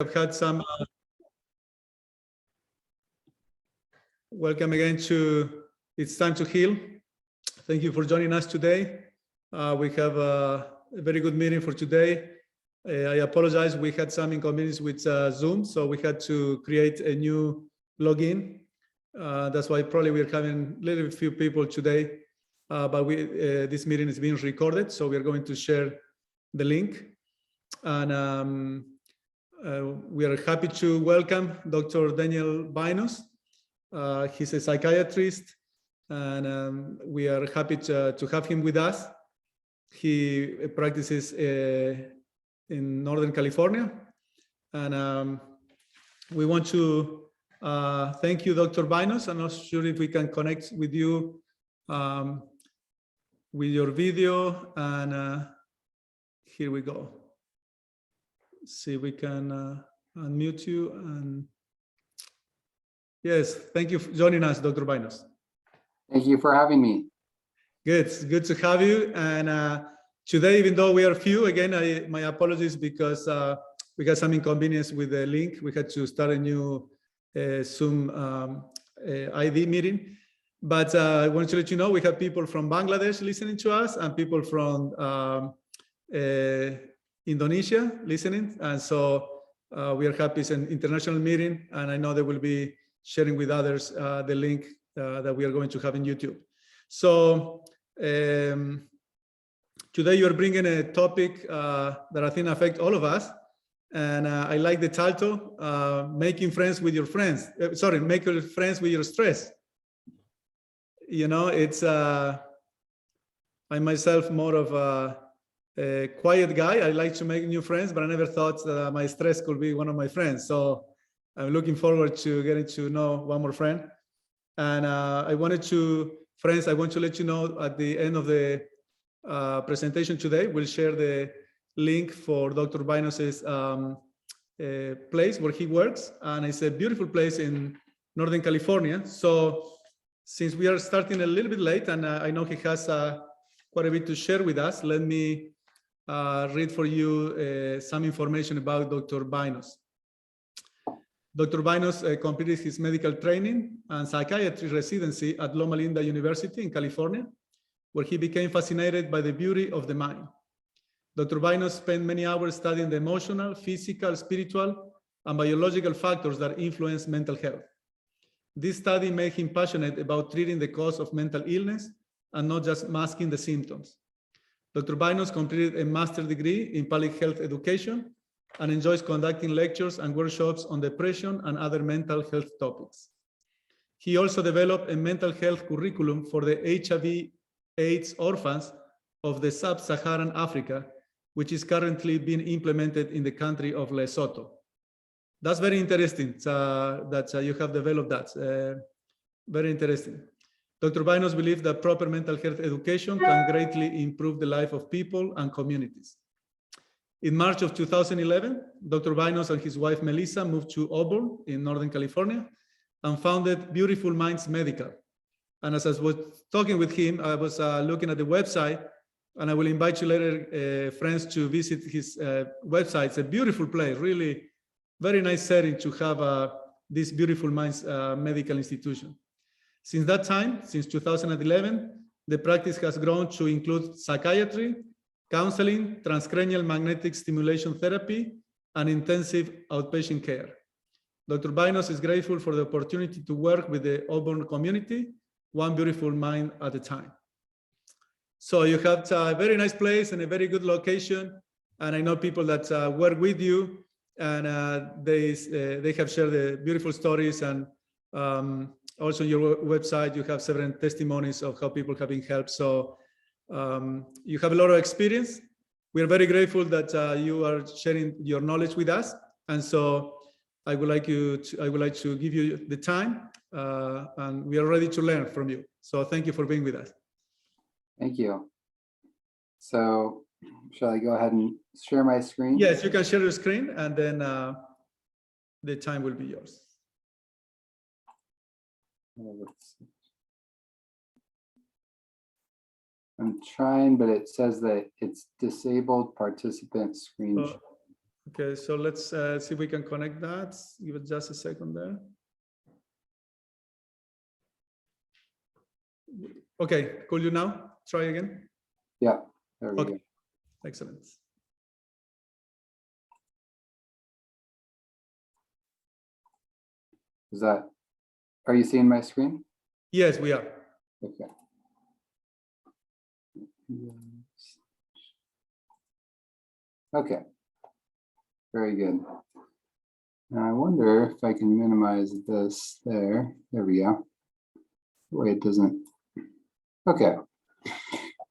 I've had some welcome again to It's Time to Heal. Thank you for joining us today. We have a very good meeting for today. I apologize, we had some inconvenience with Zoom, so we had to create a new login. That's why probably we're having a little few people today, but this meeting is being recorded, so we're going to share the link. And we are happy to welcome Dr. Daniel Binus. He's a psychiatrist, and we are happy to have him with us. He practices in Northern California, and we want to thank you, Dr. Binus. I'm not sure if we can connect with you with your video, and here we go. See if we can unmute you. And yes, thank you for joining us, Dr. Binus. Thank you for having me. Good, it's good to have you. And today, even though we are few, again, my apologies because we got some inconvenience with the link. We had to start a new Zoom ID meeting. But I want to let you know we have people from Bangladesh listening to us and people from Indonesia listening, and so we are happy. It's an international meeting, and I know they will be sharing with others the link that we are going to have in YouTube. So today you are bringing a topic that I think affects all of us, and I like the title, making friends with your friends. Making friends with your stress. You know, it's I myself more of a quiet guy. I like to make new friends, but I never thought that my stress could be one of my friends. So I'm looking forward to getting to know one more friend. And I want to let you know at the end of the presentation today, we'll share the link for Dr. Binus's place where he works. And it's a beautiful place in Northern California. So since we are starting a little bit late, and I know he has quite a bit to share with us, let me read for you some information about Dr. Binus. Dr. Binus completed his medical training and psychiatry residency at Loma Linda University in California, where he became fascinated by the beauty of the mind. Dr. Binus spent many hours studying the emotional, physical, spiritual, and biological factors that influence mental health. This study made him passionate about treating the cause of mental illness and not just masking the symptoms. Dr. Binus completed a master's degree in public health education and enjoys conducting lectures and workshops on depression and other mental health topics. He also developed a mental health curriculum for the HIV/AIDS orphans of the sub-Saharan Africa, which is currently being implemented in the country of Lesotho. That's very interesting that you have developed that. Very interesting. Dr. Binus believes that proper mental health education can greatly improve the life of people and communities. In March of 2011, Dr. Binus and his wife Melissa moved to Auburn in Northern California and founded Beautiful Minds Medical. And as I was talking with him, I was looking at the website, and I will invite you later, friends, to visit his website. It's a beautiful place, really very nice setting to have this Beautiful Minds medical institution. Since that time, since 2011, the practice has grown to include psychiatry, counseling, transcranial magnetic stimulation therapy, and intensive outpatient care. Dr. Binus is grateful for the opportunity to work with the Auburn community, one beautiful mind at a time. So you have a very nice place and a very good location, and I know people that work with you, and they have shared the beautiful stories, and also on your website you have several testimonies of how people have been helped. So you have a lot of experience. We are very grateful that you are sharing your knowledge with us, and so I would like to give you the time, and we are ready to learn from you. So thank you for being with us. Thank you. So shall I go ahead and share my screen? Yes, you can share your screen, and then the time will be yours. I'm trying, but it says that it's disabled participant screen. Okay, so let's see if we can connect that. Give it just a second there. Okay, could you now try again? Yeah, there we Okay, go. excellent. Are you seeing my screen? Yes, we are. Okay. Okay, very good. Now I wonder if I can minimize this there. There we go. Wait, it doesn't. Okay.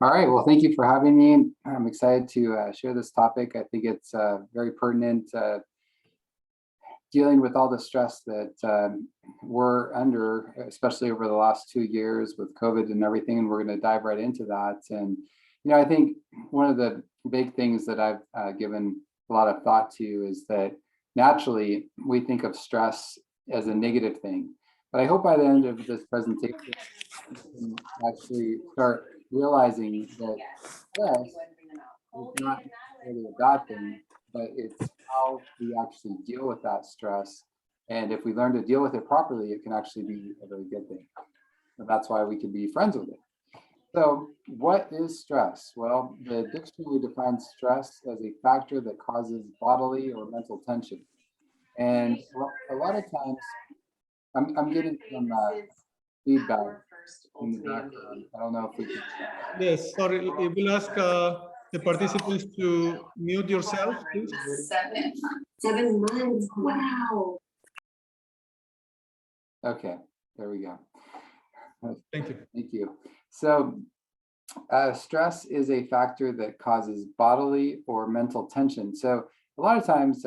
All right. Well, thank you for having me. I'm excited to share this topic. I think it's very pertinent, dealing with all the stress that we're under, especially over the last 2 years with COVID and everything. And we're going to dive right into that. And, I think one of the big things that I've given a lot of thought to is that naturally we think of stress as a negative thing. But I hope by the end of this presentation, you can actually start realizing that stress is not really a bad thing, but it's how we actually deal with that stress. And if we learn to deal with it properly, it can actually be a very good thing. And that's why we can be friends with it. So what is stress? Well, the dictionary defines stress as a factor that causes bodily or mental tension. And a lot of times, I'm getting some feedback in the background. I don't know if we can. Yes, sorry, we'll ask the participants to mute yourself, please. 7 months, wow. Okay, there we go. Thank you. Thank you. So stress is a factor that causes bodily or mental tension. So a lot of times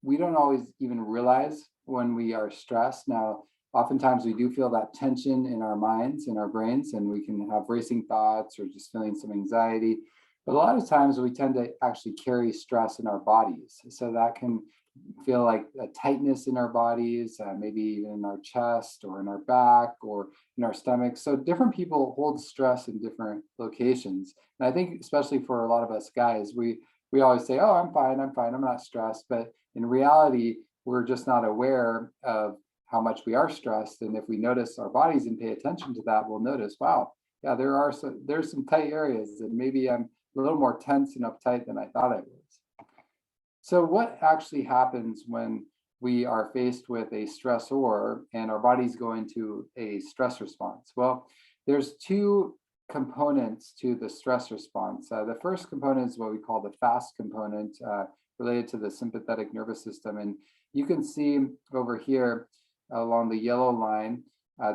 we don't always even realize when we are stressed. Now, oftentimes we do feel that tension in our minds, in our brains, and we can have racing thoughts or just feeling some anxiety. But a lot of times we tend to actually carry stress in our bodies. So that can feel like a tightness in our bodies, maybe even in our chest or in our back or in our stomach. So different people hold stress in different locations. And I think especially for a lot of us guys, we always say, oh, I'm fine, I'm not stressed. But in reality, we're just not aware of how much we are stressed. And if we notice our bodies and pay attention to that, we'll notice, wow, yeah, there's some tight areas and maybe I'm a little more tense and uptight than I thought I was. So what actually happens when we are faced with a stressor and our bodies go into a stress response? Well, there's two components to the stress response. The first component is what we call the fast component, related to the sympathetic nervous system. And you can see over here along the yellow line,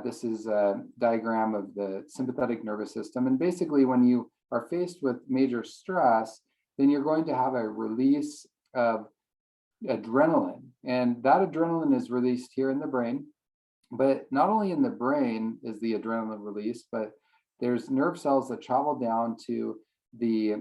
this is a diagram of the sympathetic nervous system. And basically when you are faced with major stress, then you're going to have a release of adrenaline. And that adrenaline is released here in the brain. But not only in the brain is the adrenaline released, but there's nerve cells that travel down to the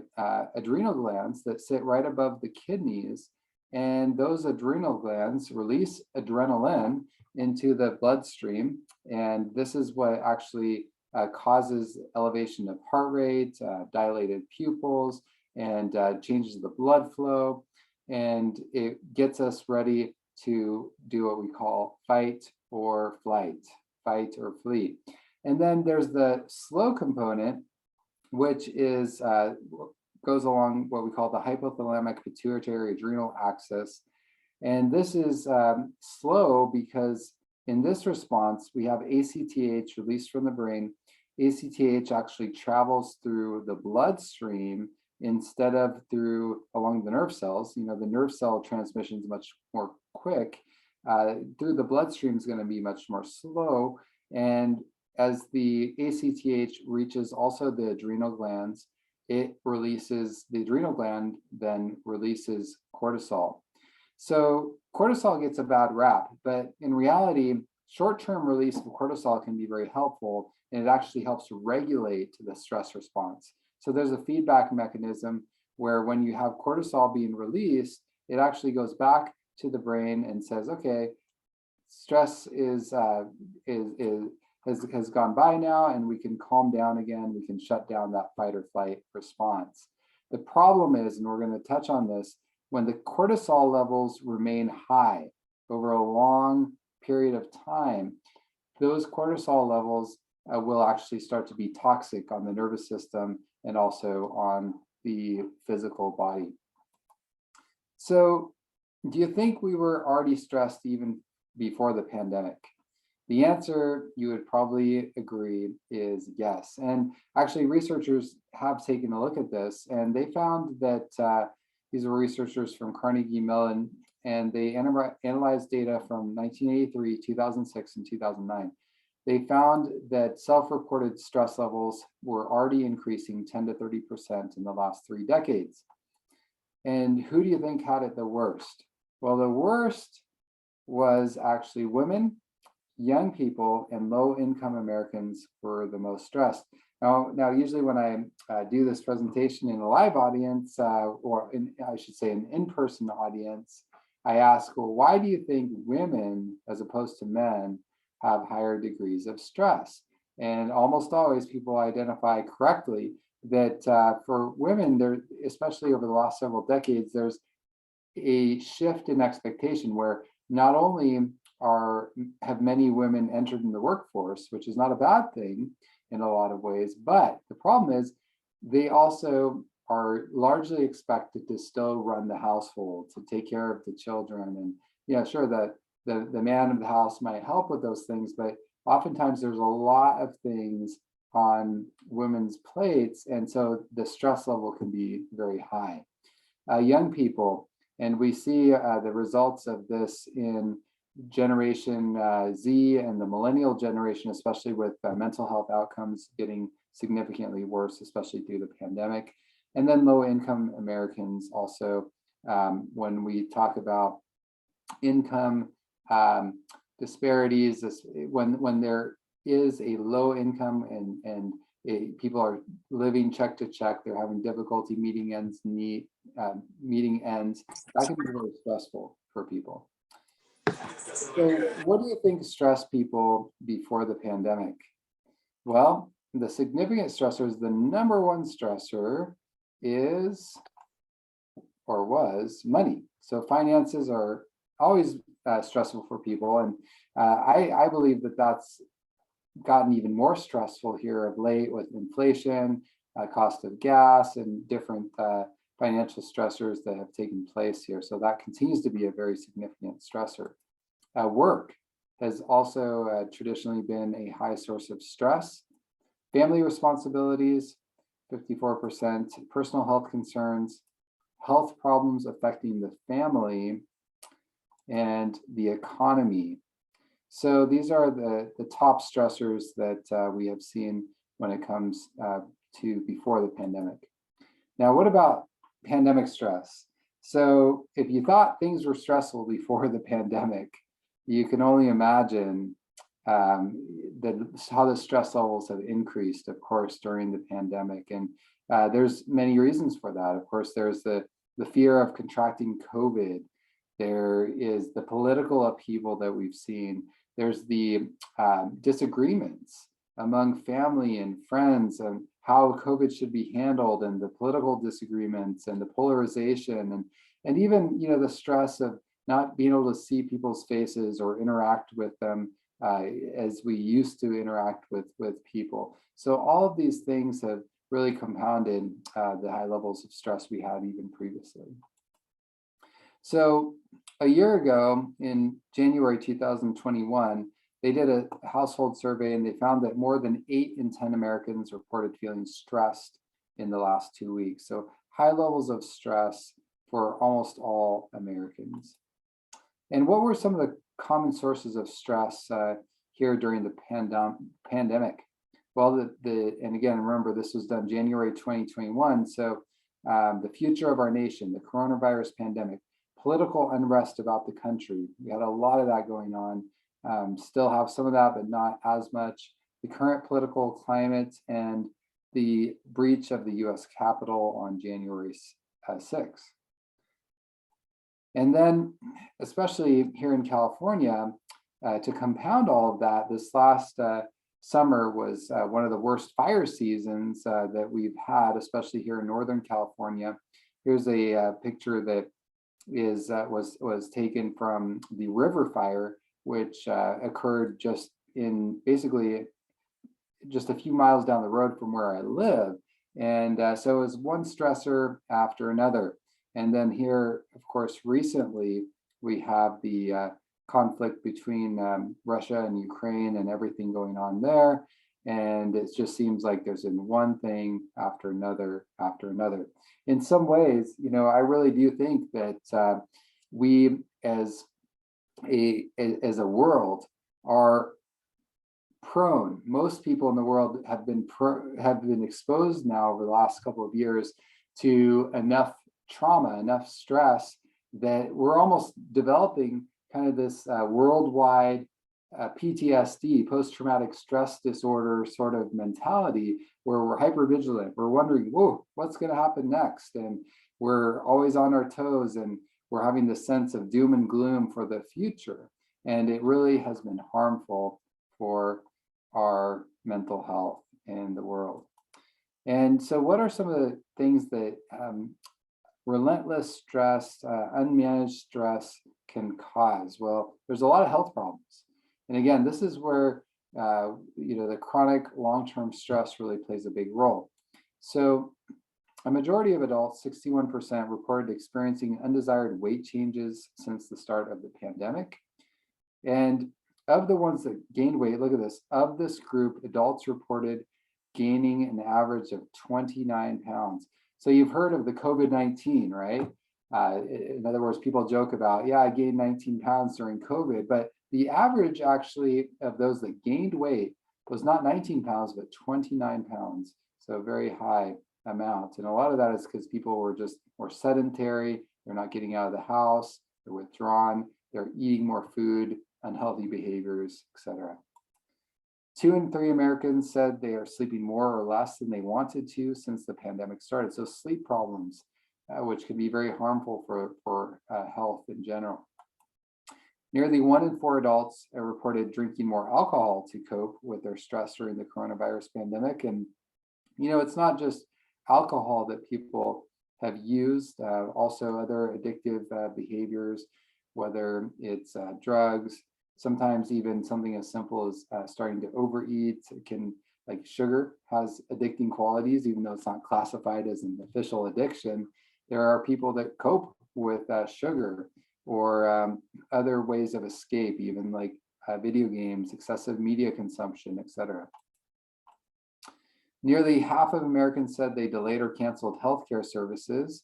adrenal glands that sit right above the kidneys. And those adrenal glands release adrenaline into the bloodstream. And this is what actually causes elevation of heart rate, dilated pupils, and changes the blood flow. And it gets us ready to do what we call fight or flight, fight or flee. And then there's the slow component, which is goes along what we call the hypothalamic pituitary adrenal axis. And this is slow because in this response, we have ACTH released from the brain. ACTH actually travels through the bloodstream instead of along the nerve cells. The nerve cell transmission is much more quick. Through the bloodstream is going to be much more slow. And as the ACTH reaches also the adrenal glands, the adrenal gland then releases cortisol. So cortisol gets a bad rap, but in reality, short-term release of cortisol can be very helpful, and it actually helps regulate the stress response. So there's a feedback mechanism where when you have cortisol being released, it actually goes back to the brain and says, okay, stress has gone by now, and we can calm down again. We can shut down that fight or flight response. The problem is, and we're going to touch on this, when the cortisol levels remain high over a long period of time, those cortisol levels will actually start to be toxic on the nervous system and also on the physical body. So, do you think we were already stressed even before the pandemic? The answer, you would probably agree, is yes. And actually, researchers have taken a look at this, and they found that these were researchers from Carnegie Mellon, and they analyzed data from 1983, 2006, and 2009. They found that self-reported stress levels were already increasing 10 to 30% in the last 3 decades. And who do you think had it the worst? Well, the worst was actually women, young people, and low-income Americans were the most stressed. Now, usually when I do this presentation in a live audience, I should say an in-person audience, I ask, well, why do you think women, as opposed to men, have higher degrees of stress? And almost always people identify correctly that for women, there, especially over the last several decades, there's a shift in expectation where not only have many women entered in the workforce, which is not a bad thing in a lot of ways, but the problem is they also are largely expected to still run the household, to take care of the children. And yeah, sure, the man of the house might help with those things, but oftentimes there's a lot of things on women's plates, and so the stress level can be very high. Young people, and we see the results of this in Generation Z and the millennial generation, especially with mental health outcomes getting significantly worse, especially due to the pandemic. And then low-income Americans also, when we talk about income disparities, when there is a low income and people are living check to check, they're having difficulty meeting ends, that can be really stressful for people. So what do you think stressed people before the pandemic? Well, the significant stressors, the number one stressor is, or was, money. So finances are always stressful for people. And I believe that that's gotten even more stressful here of late with inflation, cost of gas, and different financial stressors that have taken place here. So that continues to be a very significant stressor. Work has also traditionally been a high source of stress. Family responsibilities, 54%, personal health concerns, health problems affecting the family, and the economy. So these are the top stressors that we have seen when it comes to before the pandemic. Now, what about pandemic stress? So if you thought things were stressful before the pandemic, you can only imagine how the stress levels have increased, of course, during the pandemic. And there's many reasons for that. Of course, there's the fear of contracting COVID. There is the political upheaval that we've seen. There's the disagreements among family and friends and how COVID should be handled, and the political disagreements and the polarization, and even the stress of not being able to see people's faces or interact with them as we used to interact with people. So all of these things have really compounded the high levels of stress we had even previously. So a year ago, in January 2021, they did a household survey, and they found that more than 8 in 10 Americans reported feeling stressed in the last 2 weeks. So high levels of stress for almost all Americans. And what were some of the common sources of stress here during the pandemic? Well, and again, remember, this was done January 2021. So the future of our nation, the coronavirus pandemic, political unrest about the country. We had a lot of that going on. Still have some of that, but not as much. The current political climate and the breach of the US Capitol on January 6th. And then, especially here in California, to compound all of that, this last summer was one of the worst fire seasons that we've had, especially here in Northern California. Here's a picture that was taken from the river fire, which occurred just in basically just a few miles down the road from where I live. And so it was one stressor after another. And then here, of course, recently we have the conflict between Russia and Ukraine and everything going on there. And it just seems like there's in one thing after another after another. In some ways, you know, I really do think that we as a world are prone. Most people in the world have been exposed now over the last couple of years to enough trauma, enough stress, that we're almost developing kind of this worldwide PTSD, post-traumatic stress disorder sort of mentality, where we're hypervigilant. We're wondering, whoa, what's going to happen next? And we're always on our toes, and we're having this sense of doom and gloom for the future. And it really has been harmful for our mental health in the world. And so what are some of the things that relentless stress, unmanaged stress can cause? Well, there's a lot of health problems. And again, this is where you know, the chronic long-term stress really plays a big role. So a majority of adults, 61%, reported experiencing undesired weight changes since the start of the pandemic. And of the ones that gained weight, look at this, of this group, adults reported gaining an average of 29 pounds. So you've heard of the COVID-19, right? In other words, people joke about, yeah, I gained 19 pounds during COVID, but the average actually of those that gained weight was not 19 pounds, but 29 pounds. So a very high amount. And a lot of that is because people were just more sedentary, they're not getting out of the house, they're withdrawn, they're eating more food, unhealthy behaviors, etc. 2 in 3 Americans said they are sleeping more or less than they wanted to since the pandemic started. So sleep problems, which can be very harmful for health in general. Nearly 1 in 4 adults reported drinking more alcohol to cope with their stress during the coronavirus pandemic. And, you know, it's not just alcohol that people have used, also other addictive behaviors, whether it's drugs, sometimes even something as simple as starting to overeat. It can, like sugar has addicting qualities, even though it's not classified as an official addiction. There are people that cope with sugar or other ways of escape, even like video games, excessive media consumption, etc. Nearly half of Americans said they delayed or canceled healthcare services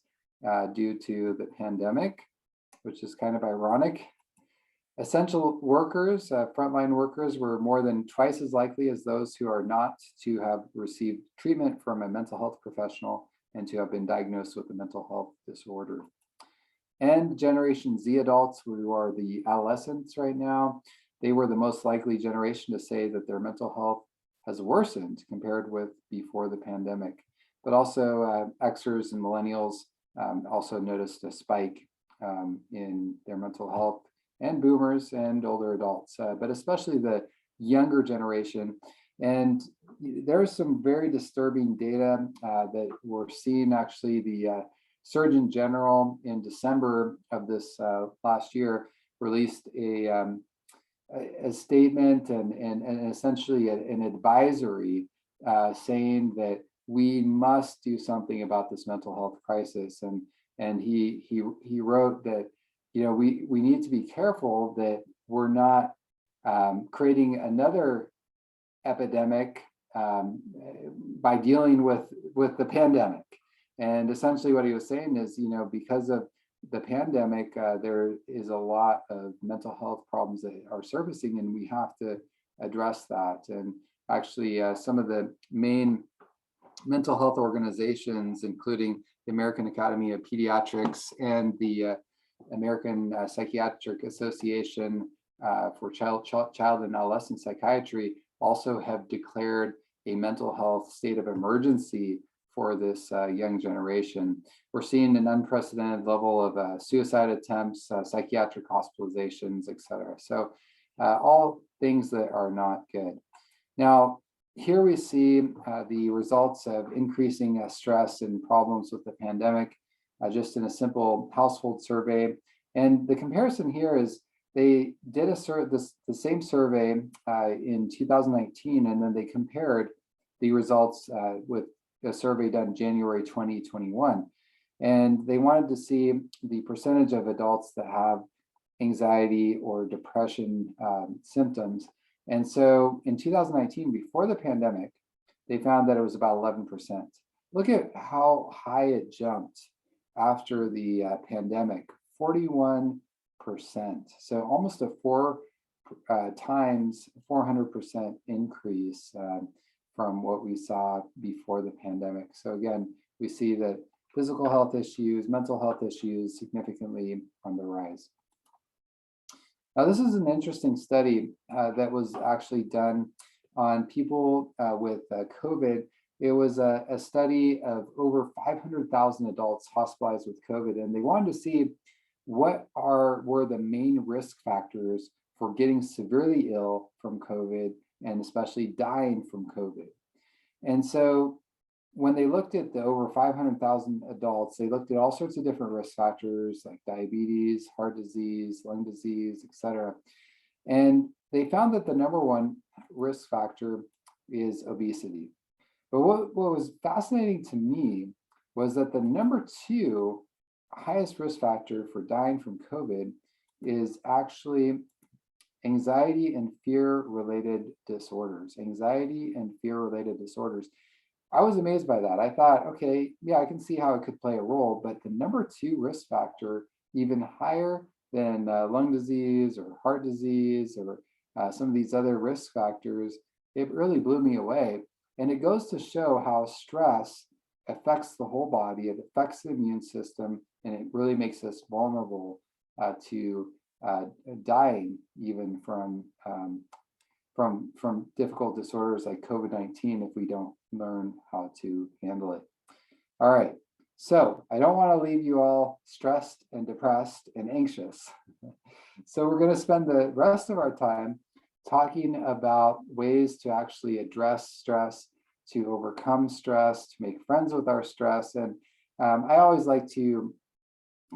due to the pandemic, which is kind of ironic. Essential workers, frontline workers, were more than twice as likely as those who are not to have received treatment from a mental health professional and to have been diagnosed with a mental health disorder. And Generation Z adults, who are the adolescents right now, they were the most likely generation to say that their mental health has worsened compared with before the pandemic. But also Xers and millennials also noticed a spike in their mental health, and boomers and older adults, but especially the younger generation. And there's some very disturbing data that we're seeing. Actually, the Surgeon General in December of this last year released a statement and essentially an advisory saying that we must do something about this mental health crisis. And he wrote that, you know, we need to be careful that we're not creating another epidemic by dealing with the pandemic. And essentially what he was saying is, you know, because of the pandemic, there is a lot of mental health problems that are surfacing, and we have to address that. And actually some of the main mental health organizations, including the American Academy of Pediatrics and the American Psychiatric Association for Child and Adolescent Psychiatry, also have declared a mental health state of emergency for this young generation. We're seeing an unprecedented level of suicide attempts, psychiatric hospitalizations, etc. So all things that are not good. Now, here we see the results of increasing stress and problems with the pandemic. just in a simple household survey. And the comparison here is they did the same survey in 2019, and then they compared the results with a survey done January 2021. And they wanted to see the percentage of adults that have anxiety or depression symptoms. And so in 2019, before the pandemic, they found that it was about 11%. Look at how high it jumped after the pandemic, 41%. So almost a 400% increase from what we saw before the pandemic. So again, we see that physical health issues, mental health issues significantly on the rise. Now, this is an interesting study that was actually done on people with COVID. It was a study of over 500,000 adults hospitalized with COVID, and they wanted to see what were the main risk factors for getting severely ill from COVID and especially dying from COVID. And so when they looked at the over 500,000 adults, they looked at all sorts of different risk factors like diabetes, heart disease, lung disease, et cetera. And they found that the number one risk factor is obesity. But what was fascinating to me was that the number two highest risk factor for dying from COVID is actually anxiety and fear-related disorders. Anxiety and fear-related disorders. I was amazed by that. I thought, okay, yeah, I can see how it could play a role, but the number two risk factor, even higher than lung disease or heart disease or some of these other risk factors, it really blew me away. And it goes to show how stress affects the whole body, it affects the immune system, and it really makes us vulnerable to dying even from difficult disorders like COVID-19 if we don't learn how to handle it. All right, so I don't want to leave you all stressed and depressed and anxious. So we're going to spend the rest of our time talking about ways to actually address stress, to overcome stress, to make friends with our stress. And I always like to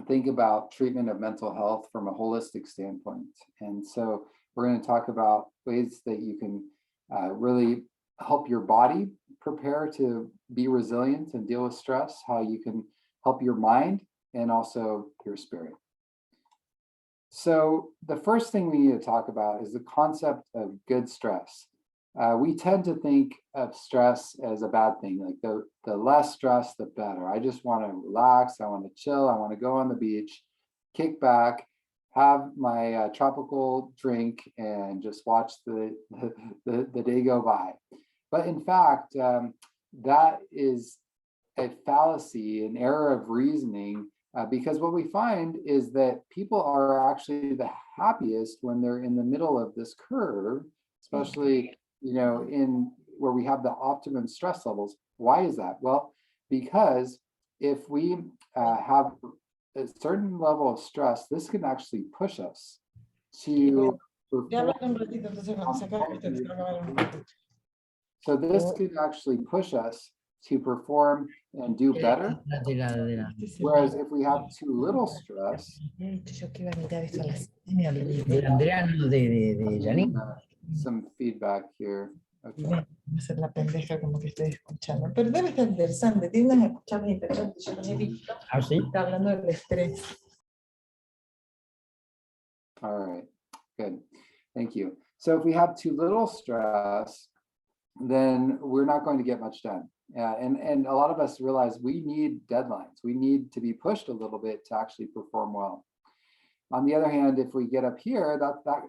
think about treatment of mental health from a holistic standpoint. And so we're going to talk about ways that you can really help your body prepare to be resilient and deal with stress, how you can help your mind and also your spirit. So the first thing we need to talk about is the concept of good stress. We tend to think of stress as a bad thing, like the less stress, the better. I just want to relax, I want to chill, I want to go on the beach, kick back, have my tropical drink and just watch the day go by. But in fact, that is a fallacy, an error of reasoning, because what we find is that people are actually the happiest when they're in the middle of this curve, especially in where we have the optimum stress levels. Why is that? Well, because if we have a certain level of stress, this can actually push us to so this could actually push us to perform and do better. Whereas if we have too little stress, some feedback here. Okay. Hacer la pendeja como que estoy escuchando, pero debe estar interesante, tiene unas escuchadas interesantes, yo los he visto. ¿Ah, sí? Está hablando del estrés. All right, good, thank you. So if we have too little stress, then we're not going to get much done. And a lot of us realize we need deadlines. We need to be pushed a little bit to actually perform well. On the other hand, if we get up here,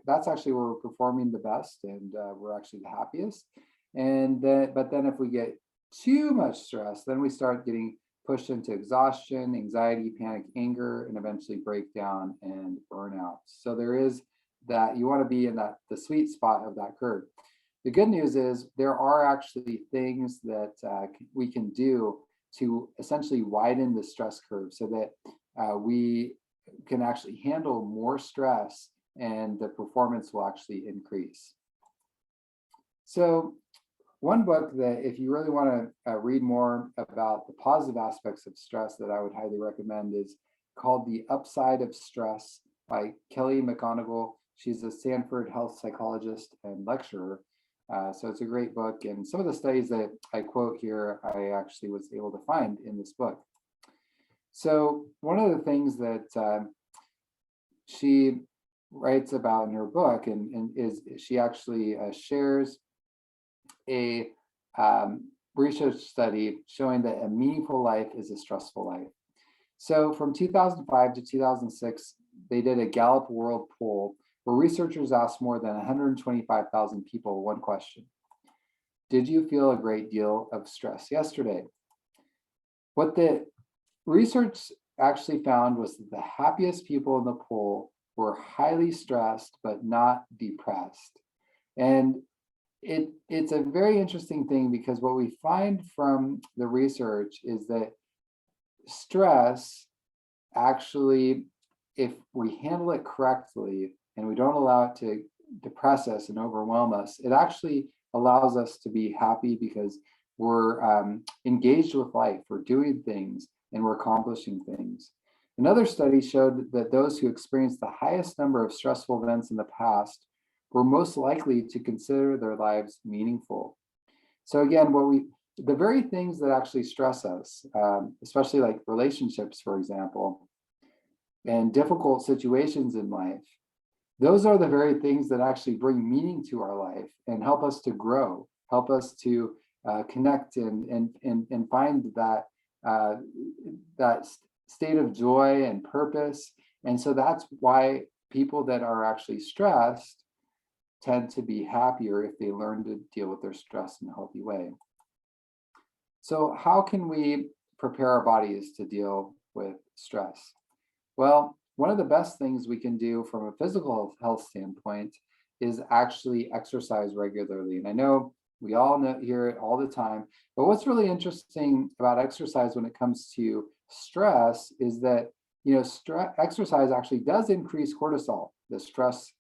that's actually where we're performing the best and we're actually the happiest. But then if we get too much stress, then we start getting pushed into exhaustion, anxiety, panic, anger, and eventually breakdown and burnout. So there is that, you want to be in the sweet spot of that curve. The good news is there are actually things that we can do to essentially widen the stress curve so that we can actually handle more stress and the performance will actually increase. So one book that if you really want to read more about the positive aspects of stress that I would highly recommend is called The Upside of Stress by Kelly McGonigal. She's a Stanford health psychologist and lecturer. So it's a great book. And some of the studies that I quote here, I actually was able to find in this book. So one of the things that she writes about in her book and is she actually shares a research study showing that a meaningful life is a stressful life. So from 2005 to 2006, they did a Gallup World Poll where researchers asked more than 125,000 people one question. Did you feel a great deal of stress yesterday? What the research actually found was that the happiest people in the poll were highly stressed, but not depressed. And it's a very interesting thing because what we find from the research is that stress actually, if we handle it correctly and we don't allow it to depress us and overwhelm us, it actually allows us to be happy because we're engaged with life, we're doing things, and we're accomplishing things. Another study showed that those who experienced the highest number of stressful events in the past were most likely to consider their lives meaningful. So again, the very things that actually stress us, especially like relationships, for example, and difficult situations in life, those are the very things that actually bring meaning to our life and help us to grow, help us to connect and find that state of joy and purpose. And so that's why people that are actually stressed tend to be happier if they learn to deal with their stress in a healthy way. So how can we prepare our bodies to deal with stress? Well, one of the best things we can do from a physical health standpoint is actually exercise regularly. And I know we all hear it all the time, but what's really interesting about exercise when it comes to stress is that, exercise actually does increase cortisol, the stress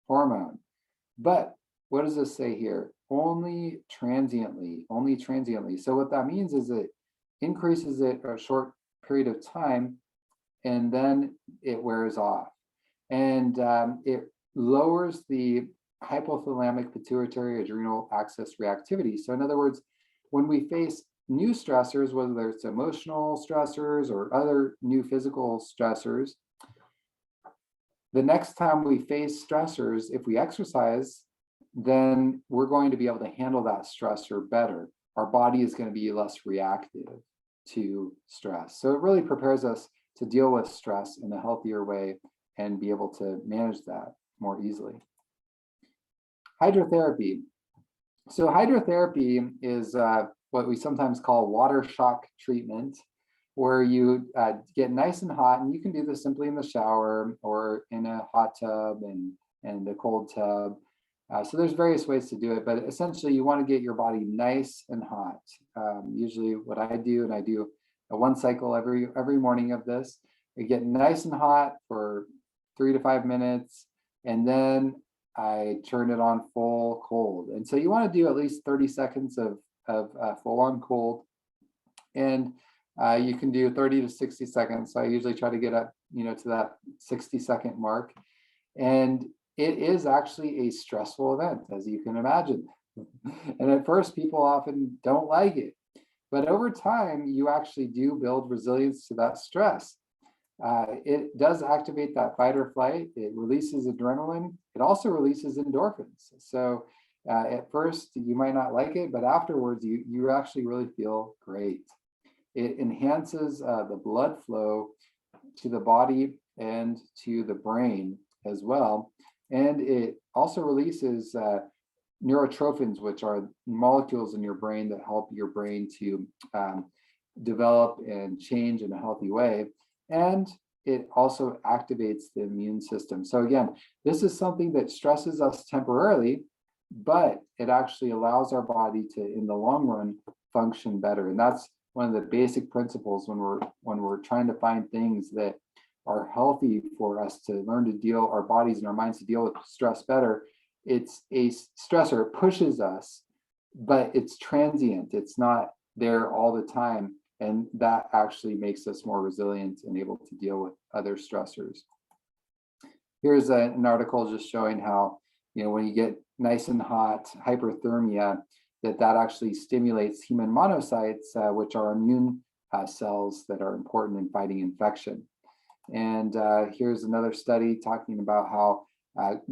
hormone. But what does this say here? Only transiently. So what that means is it increases it a short period of time and then it wears off. And it lowers the hypothalamic pituitary adrenal axis reactivity. So in other words, when we face new stressors, whether it's emotional stressors or other new physical stressors, the next time we face stressors, if we exercise, then we're going to be able to handle that stressor better. Our body is going to be less reactive to stress. So it really prepares us to deal with stress in a healthier way and be able to manage that more easily. Hydrotherapy. So hydrotherapy is what we sometimes call water shock treatment, where you get nice and hot, and you can do this simply in the shower or in a hot tub and a cold tub. So there's various ways to do it, but essentially you want to get your body nice and hot. Usually what I do, and I do one cycle every morning of this, I get nice and hot for 3 to 5 minutes, and then I turn it on full cold. And so you want to do at least 30 seconds of full on cold, and you can do 30 to 60 seconds. So I usually try to get up, to that 60-second mark. And it is actually a stressful event, as you can imagine. And at first, people often don't like it. But over time, you actually do build resilience to that stress. It does activate that fight or flight. It releases adrenaline. It also releases endorphins. So at first, you might not like it, but afterwards, you actually really feel great. It enhances the blood flow to the body and to the brain as well. And it also releases neurotrophins, which are molecules in your brain that help your brain to develop and change in a healthy way. And it also activates the immune system. So again, this is something that stresses us temporarily, but it actually allows our body to, in the long run, function better. And that's one of the basic principles when we're trying to find things that are healthy for us to learn to deal, our bodies and our minds to deal with stress better. It's a stressor, it pushes us but it's transient. It's not there all the time. And that actually makes us more resilient and able to deal with other stressors. Here's an article just showing how, when you get nice and hot, hyperthermia, that actually stimulates human monocytes, which are immune cells that are important in fighting infection. And here's another study talking about how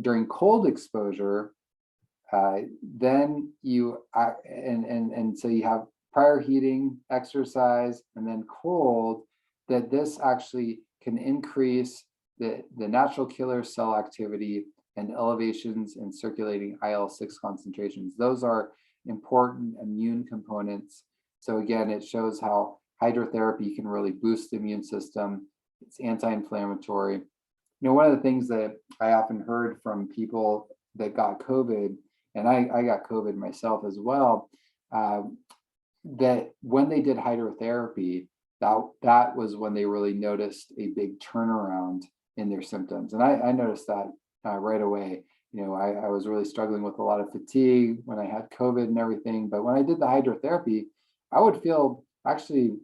during cold exposure, then you so you have prior heating, exercise, and then cold, that this actually can increase the natural killer cell activity and elevations in circulating IL-6 concentrations. Those are important immune components. So again, it shows how hydrotherapy can really boost the immune system. It's anti-inflammatory. One of the things that I often heard from people that got COVID, and I got COVID myself as well, that when they did hydrotherapy, that was when they really noticed a big turnaround in their symptoms. And I noticed that right away. I was really struggling with a lot of fatigue when I had COVID and everything. But when I did the hydrotherapy, I would feel actually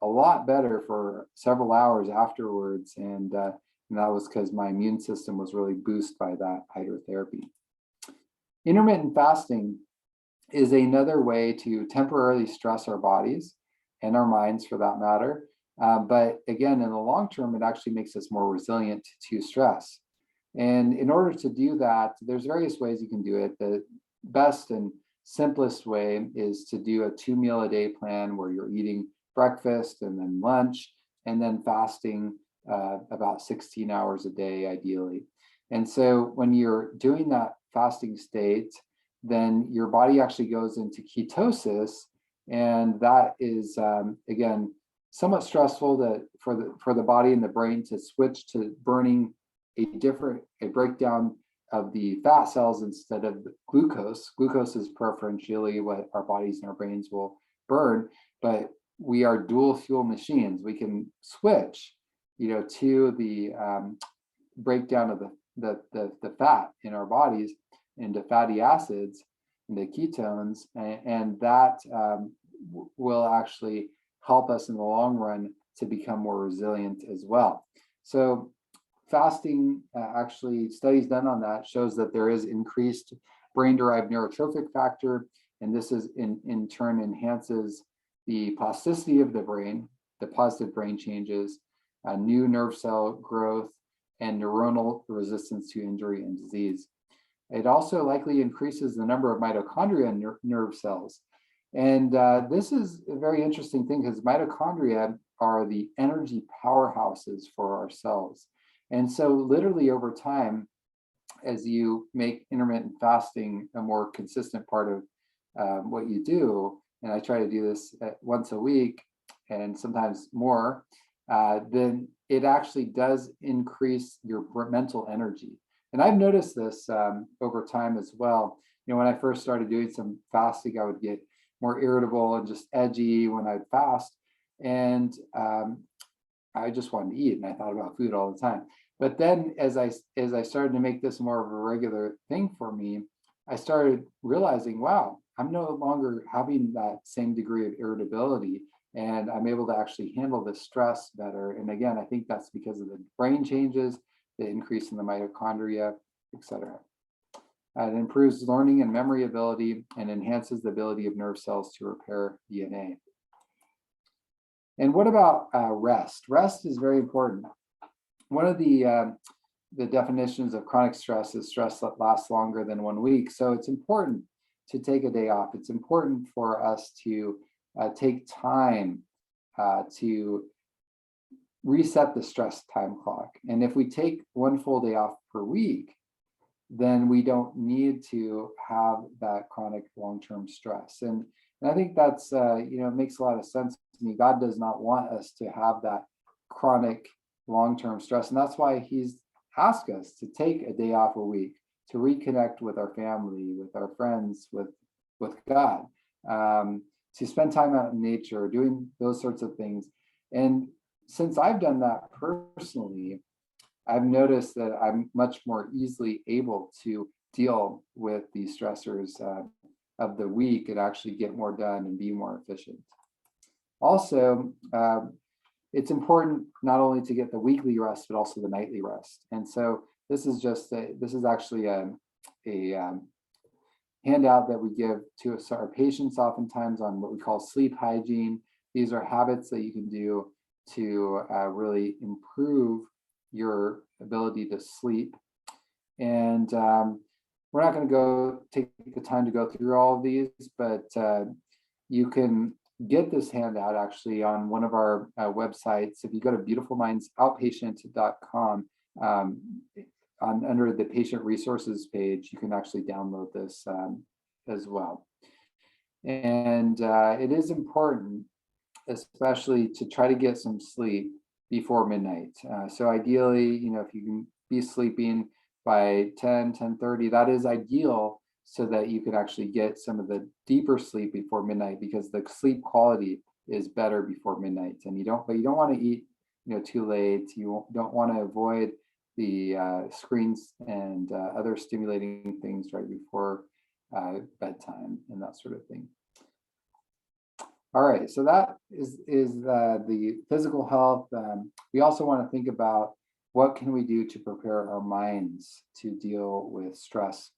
a lot better for several hours afterwards. And that was because my immune system was really boosted by that hydrotherapy. Intermittent fasting is another way to temporarily stress our bodies and our minds, for that matter. But again, in the long term, it actually makes us more resilient to stress. And in order to do that, there's various ways you can do it. The best and simplest way is to do a 2-meal-a-day plan where you're eating breakfast and then lunch, and then fasting about 16 hours a day, ideally. And so when you're doing that fasting state, then your body actually goes into ketosis, and that is again somewhat stressful for the body and the brain to switch to burning a breakdown of the fat cells instead of the glucose. Glucose is preferentially what our bodies and our brains will burn, but we are dual fuel machines. We can switch, to the breakdown of the fat in our bodies into fatty acids, into ketones, and that will actually help us in the long run to become more resilient as well. So fasting, actually studies done on that shows that there is increased brain-derived neurotrophic factor, and this is in turn enhances the plasticity of the brain, the positive brain changes, new nerve cell growth, and neuronal resistance to injury and disease. It also likely increases the number of mitochondria in nerve cells. And this is a very interesting thing because mitochondria are the energy powerhouses for our cells. And so literally over time, as you make intermittent fasting a more consistent part of what you do, and I try to do this once a week and sometimes more, then it actually does increase your mental energy. And I've noticed this over time as well. When I first started doing some fasting, I would get more irritable and just edgy when I'd fast. And I just wanted to eat, and I thought about food all the time. But then as I started to make this more of a regular thing for me, I started realizing, wow, I'm no longer having that same degree of irritability, and I'm able to actually handle the stress better. And again, I think that's because of the brain changes, the increase in the mitochondria, etc. It improves learning and memory ability and enhances the ability of nerve cells to repair DNA. And what about rest? Rest is very important. One of the definitions of chronic stress is stress that lasts longer than 1 week. So it's important to take a day off. It's important for us to take time to reset the stress time clock. And if we take 1 full day off per week, then we don't need to have that chronic long-term stress. And I think that's, it makes a lot of sense to me. God does not want us to have that chronic long-term stress. And that's why he's asked us to take a day off a week, to reconnect with our family, with our friends, with God, to spend time out in nature, doing those sorts of things. And since I've done that personally, I've noticed that I'm much more easily able to deal with these stressors of the week and actually get more done and be more efficient. Also, it's important not only to get the weekly rest, but also the nightly rest. And so this is actually a handout that we give to our patients oftentimes on what we call sleep hygiene. These are habits that you can do to really improve your ability to sleep. And we're not going to take the time to go through all of these, but you can get this handout actually on one of our websites. If you go to beautifulmindsoutpatient.com, under the patient resources page, you can actually download this as well. And it is important, especially to try to get some sleep before midnight. So ideally, if you can be sleeping by 10:30, that is ideal, so that you can actually get some of the deeper sleep before midnight, because the sleep quality is better before midnight. And you don't want to eat too late. You don't want to avoid the screens and other stimulating things right before bedtime and that sort of thing. All right, so that is the physical health. We also want to think about what can we do to prepare our minds to deal with stress.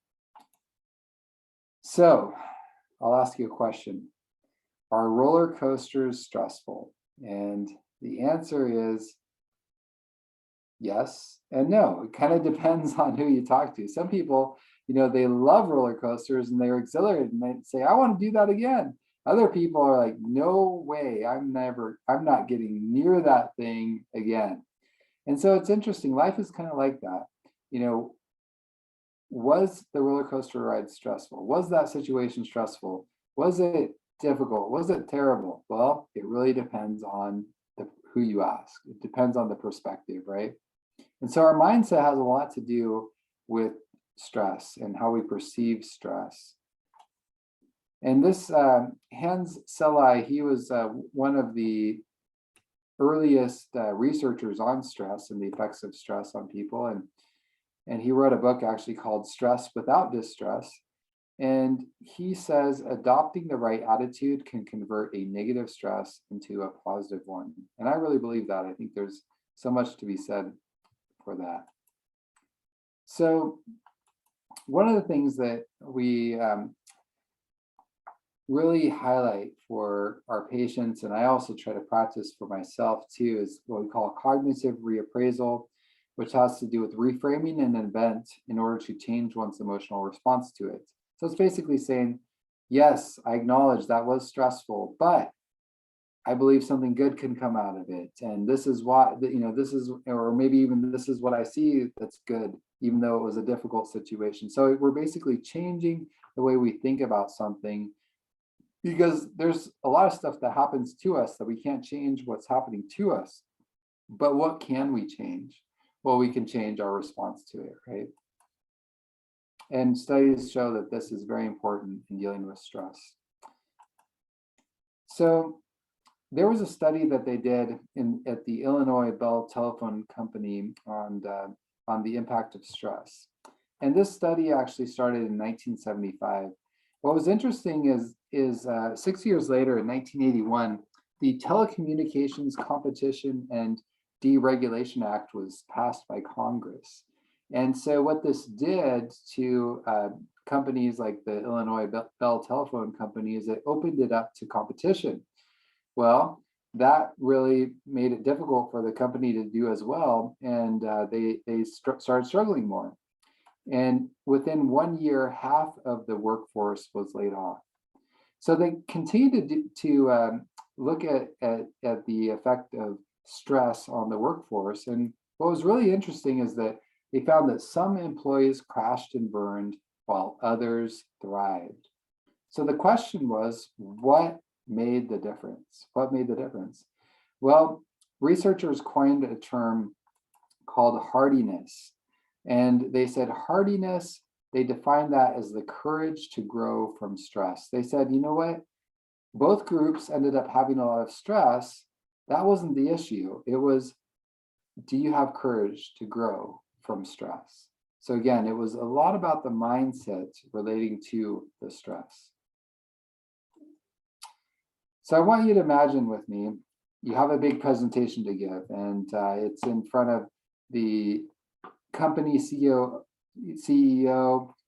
So I'll ask you a question. Are roller coasters stressful? And the answer is yes and no. It kind of depends on who you talk to. Some people, they love roller coasters and they're exhilarated and they say, I want to do that again. Other people are like, no way, I'm not getting near that thing again. And so it's interesting. Life is kind of like that. Was the roller coaster ride stressful? Was that situation stressful? Was it difficult? Was it terrible? Well, it really depends on who you ask. It depends on the perspective, right? And so our mindset has a lot to do with stress and how we perceive stress. And this Hans Selye, he was one of the earliest researchers on stress and the effects of stress on people. And he wrote a book actually called Stress Without Distress. And he says adopting the right attitude can convert a negative stress into a positive one. And I really believe that. I think there's so much to be said for that. So one of the things that we really highlight for our patients, and I also try to practice for myself too, is what we call cognitive reappraisal, which has to do with reframing an event in order to change one's emotional response to it. So it's basically saying, yes, I acknowledge that was stressful, but I believe something good can come out of it. And this is what, this is, or maybe even this is what I see that's good, even though it was a difficult situation. So we're basically changing the way we think about something, because there's a lot of stuff that happens to us that we can't change what's happening to us. But what can we change? Well, we can change our response to it, right? And studies show that this is very important in dealing with stress. So there was a study that they did at the Illinois Bell Telephone Company on the impact of stress. And this study actually started in 1975. What was interesting is 6 years later, in 1981, the Telecommunications Competition and Deregulation Act was passed by Congress. And so what this did to companies like the Illinois Bell Telephone Company is it opened it up to competition. Well, that really made it difficult for the company to do as well, and they started struggling more. And within 1 year, half of the workforce was laid off. So they continued to look at the effect of stress on the workforce. And what was really interesting is that they found that some employees crashed and burned while others thrived. So the question was, what made the difference? What made the difference? Well, researchers coined a term called hardiness. And they said hardiness, they defined that as the courage to grow from stress. They said, you know what? Both groups ended up having a lot of stress. That wasn't the issue. It was, do you have courage to grow from stress? So again, it was a lot about the mindset relating to the stress. So I want you to imagine with me, you have a big presentation to give, and it's in front of the company CEO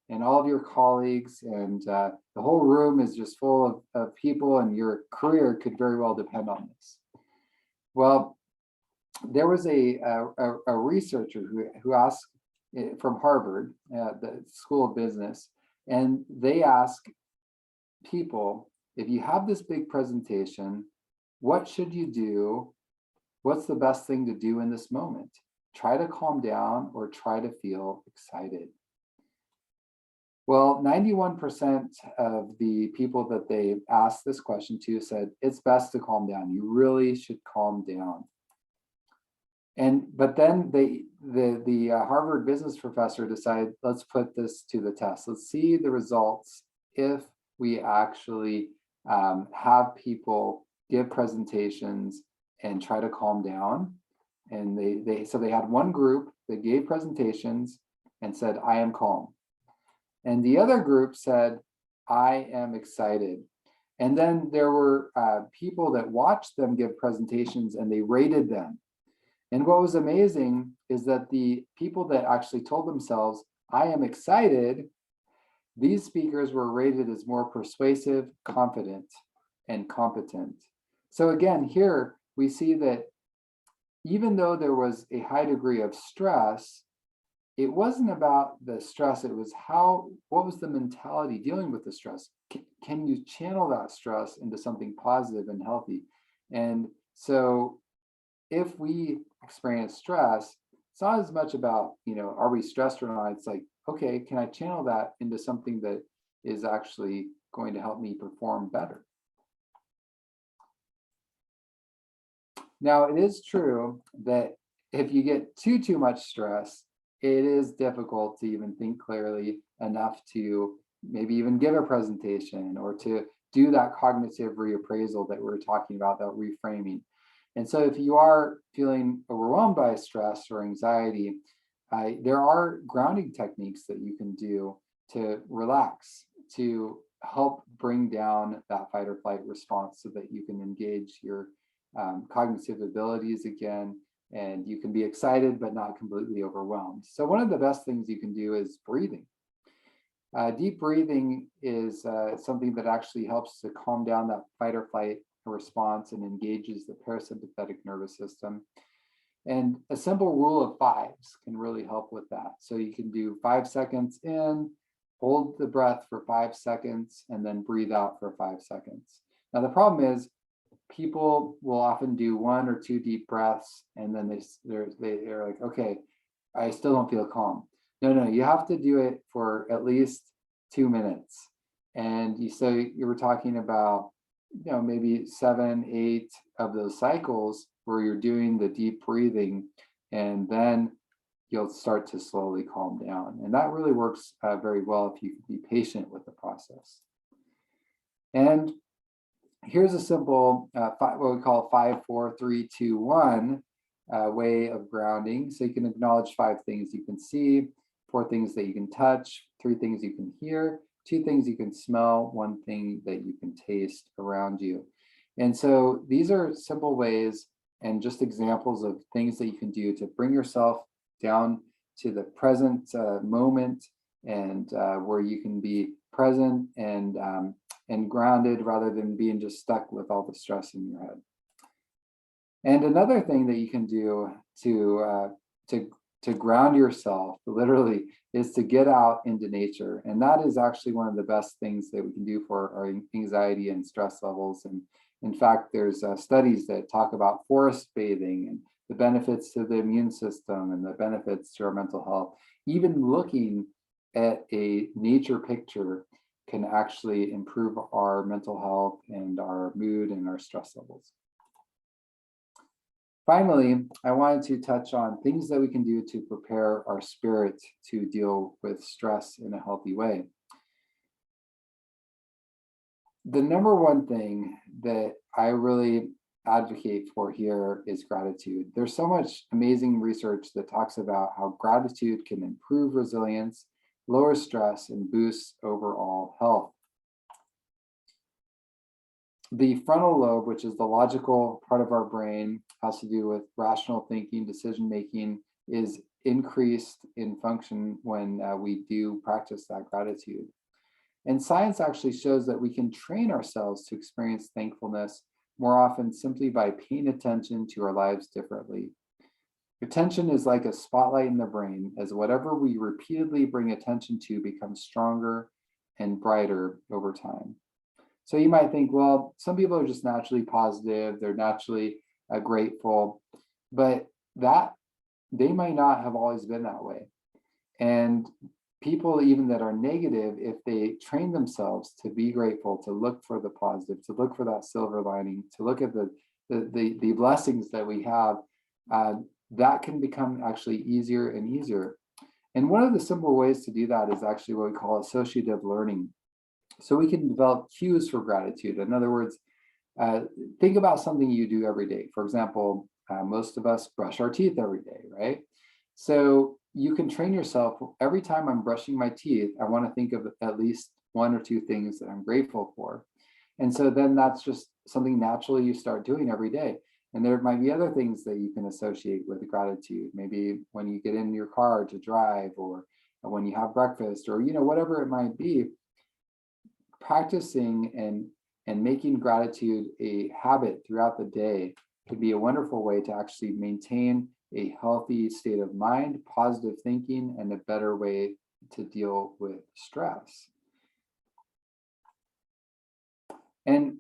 and all of your colleagues, and the whole room is just full of people, and your career could very well depend on this. Well, there was a researcher who asked from Harvard, the School of Business, and they ask people, if you have this big presentation, what should you do? What's the best thing to do in this moment? Try to calm down or try to feel excited? Well, 91% of the people that they asked this question to said, it's best to calm down. You really should calm down. But then the Harvard business professor decided, let's put this to the test. Let's see the results if we actually have people give presentations and try to calm down. And so they had one group that gave presentations and said, I am calm. And the other group said, I am excited. And then there were people that watched them give presentations and they rated them. And what was amazing is that the people that actually told themselves, I am excited, these speakers were rated as more persuasive, confident, and competent. So again, here we see that even though there was a high degree of stress, it wasn't about the stress, it was what was the mentality dealing with the stress? Can you channel that stress into something positive and healthy? And so if we experience stress, it's not as much about, are we stressed or not? It's like, okay, can I channel that into something that is actually going to help me perform better? Now, it is true that if you get too much stress, it is difficult to even think clearly enough to maybe even give a presentation or to do that cognitive reappraisal that we were talking about, that reframing. And so if you are feeling overwhelmed by stress or anxiety, there are grounding techniques that you can do to relax, to help bring down that fight or flight response so that you can engage your cognitive abilities again, and you can be excited but not completely overwhelmed. So one of the best things you can do is breathing. Deep breathing is something that actually helps to calm down that fight or flight response and engages the parasympathetic nervous system. And a simple rule of fives can really help with that. So you can do 5 seconds in, hold the breath for 5 seconds, and then breathe out for 5 seconds. Now, the problem is people will often do 1 or 2 deep breaths, and then they're like, okay, I still don't feel calm. No, you have to do it for at least 2 minutes. And you were talking about, maybe 7, 8 of those cycles where you're doing the deep breathing, and then you'll start to slowly calm down. And that really works very well if you can be patient with the process. And here's a simple, what we call 5, 4, 3, 2, 1 way of grounding. So you can acknowledge 5 things you can see, 4 things that you can touch, 3 things you can hear, 2 things you can smell, 1 thing that you can taste around you. And so these are simple ways and just examples of things that you can do to bring yourself down to the present moment, and where you can be present and grounded rather than being just stuck with all the stress in your head. And another thing that you can do to ground yourself, literally, is to get out into nature. And that is actually one of the best things that we can do for our anxiety and stress levels. And in fact, there's studies that talk about forest bathing and the benefits to the immune system and the benefits to our mental health. Even looking at a nature picture can actually improve our mental health and our mood and our stress levels. Finally, I wanted to touch on things that we can do to prepare our spirit to deal with stress in a healthy way. The number one thing that I really advocate for here is gratitude. There's so much amazing research that talks about how gratitude can improve resilience, lower stress, and boost overall health. The frontal lobe, which is the logical part of our brain, has to do with rational thinking, decision making, is increased in function when we do practice that gratitude. And science actually shows that we can train ourselves to experience thankfulness more often simply by paying attention to our lives differently. Attention is like a spotlight in the brain, as whatever we repeatedly bring attention to becomes stronger and brighter over time. So you might think, well, some people are just naturally positive, they're naturally grateful, but that they might not have always been that way. And people even that are negative, if they train themselves to be grateful, to look for the positive, to look for that silver lining, to look at the blessings that we have, that can become actually easier and easier. And one of the simple ways to do that is actually what we call associative learning. So we can develop cues for gratitude. In other words, think about something you do every day. For example, most of us brush our teeth every day, right? So you can train yourself, every time I'm brushing my teeth, I want to think of at least one or two things that I'm grateful for. And so then that's just something naturally you start doing every day. And there might be other things that you can associate with gratitude. Maybe when you get in your car to drive, or when you have breakfast, or whatever it might be. Practicing and making gratitude a habit throughout the day could be a wonderful way to actually maintain a healthy state of mind, positive thinking, and a better way to deal with stress. And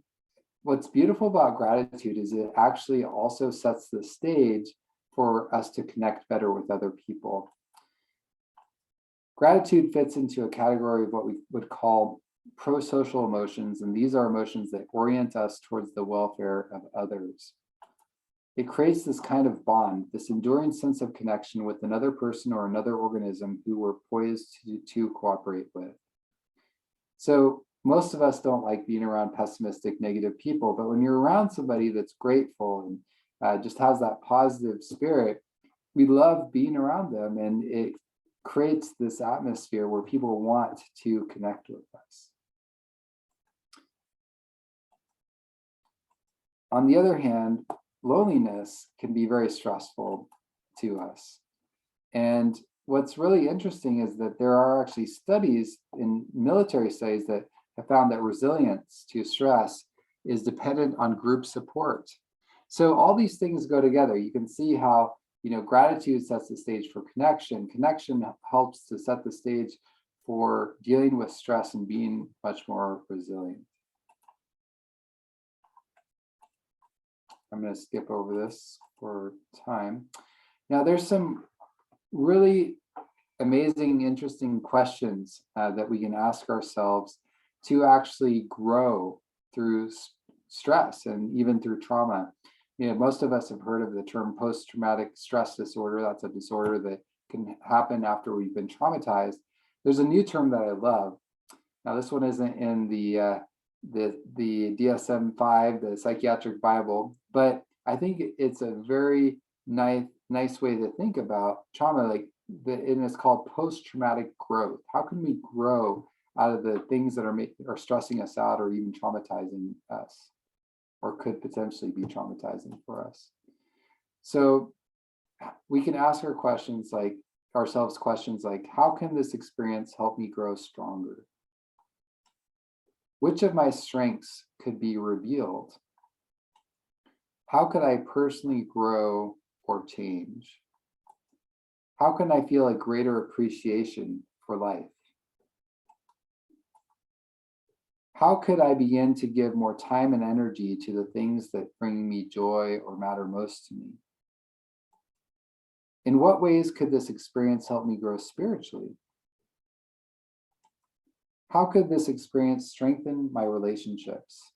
what's beautiful about gratitude is it actually also sets the stage for us to connect better with other people. Gratitude fits into a category of what we would call pro-social emotions, and these are emotions that orient us towards the welfare of others. It creates this kind of bond, this enduring sense of connection with another person or another organism who we're poised to cooperate with. So most of us don't like being around pessimistic, negative people, but when you're around somebody that's grateful and just has that positive spirit, we love being around them, and it creates this atmosphere where people want to connect with us. On the other hand, loneliness can be very stressful to us. And what's really interesting is that there are actually studies, in military studies, that have found that resilience to stress is dependent on group support. So all these things go together. You can see how gratitude sets the stage for connection. Connection helps to set the stage for dealing with stress and being much more resilient. I'm going to skip over this for time. Now, there's some really amazing, interesting questions that we can ask ourselves to actually grow through stress and even through trauma. Most of us have heard of the term post-traumatic stress disorder. That's a disorder that can happen after we've been traumatized. There's a new term that I love. Now, this one isn't in the DSM-5, the psychiatric Bible, but I think it's a very nice way to think about trauma, and it's called post-traumatic growth. How can we grow out of the things that are stressing us out or even traumatizing us, or could potentially be traumatizing for us? So we can ask ourselves questions like, how can this experience help me grow stronger? Which of my strengths could be revealed? How could I personally grow or change? How can I feel a greater appreciation for life? How could I begin to give more time and energy to the things that bring me joy or matter most to me? In what ways could this experience help me grow spiritually? How could this experience strengthen my relationships?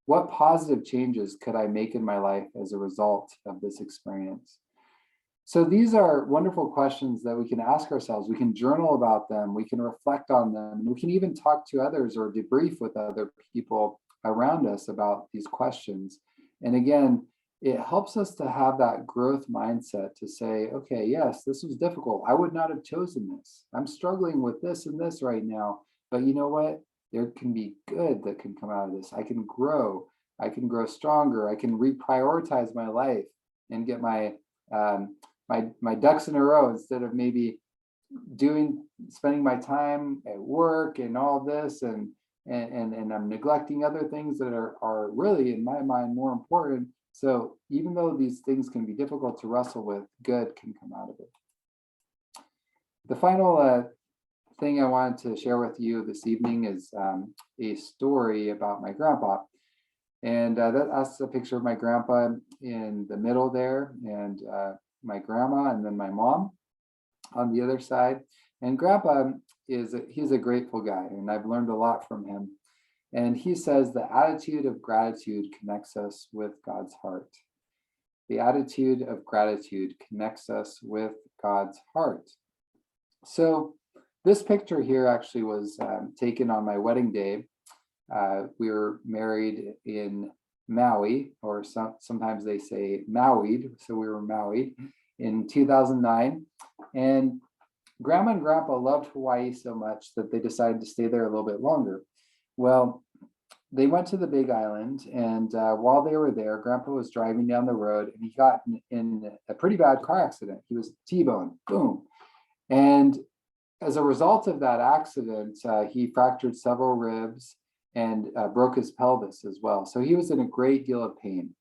What positive changes could I make in my life as a result of this experience? So these are wonderful questions that we can ask ourselves. We can journal about them. We can reflect on them. We can even talk to others or debrief with other people around us about these questions. And again, it helps us to have that growth mindset to say, okay, yes, this was difficult. I would not have chosen this. I'm struggling with this and this right now. But you know what? there can be good that can come out of this. I can grow stronger. I can reprioritize my life and get my my ducks in a row, instead of maybe spending my time at work and all this, and I'm neglecting other things that are really, in my mind, more important. So even though these things can be difficult to wrestle with, good can come out of it. The final thing I wanted to share with you this evening is a story about my grandpa. And that's a picture of my grandpa in the middle there, and my grandma, and then my mom on the other side. And grandpa he's a grateful guy, and I've learned a lot from him. And he says the attitude of gratitude connects us with God's heart. The attitude of gratitude connects us with God's heart. So this picture here actually was taken on my wedding day. We were married in Maui, or sometimes they say Maui'd, so we were Maui'd in 2009. And Grandma and Grandpa loved Hawaii so much that they decided to stay there a little bit longer. Well, they went to the Big Island, and while they were there, Grandpa was driving down the road, and he got in a pretty bad car accident. He was T-boned, boom. And as a result of that accident, he fractured several ribs and broke his pelvis as well. So he was in a great deal of pain.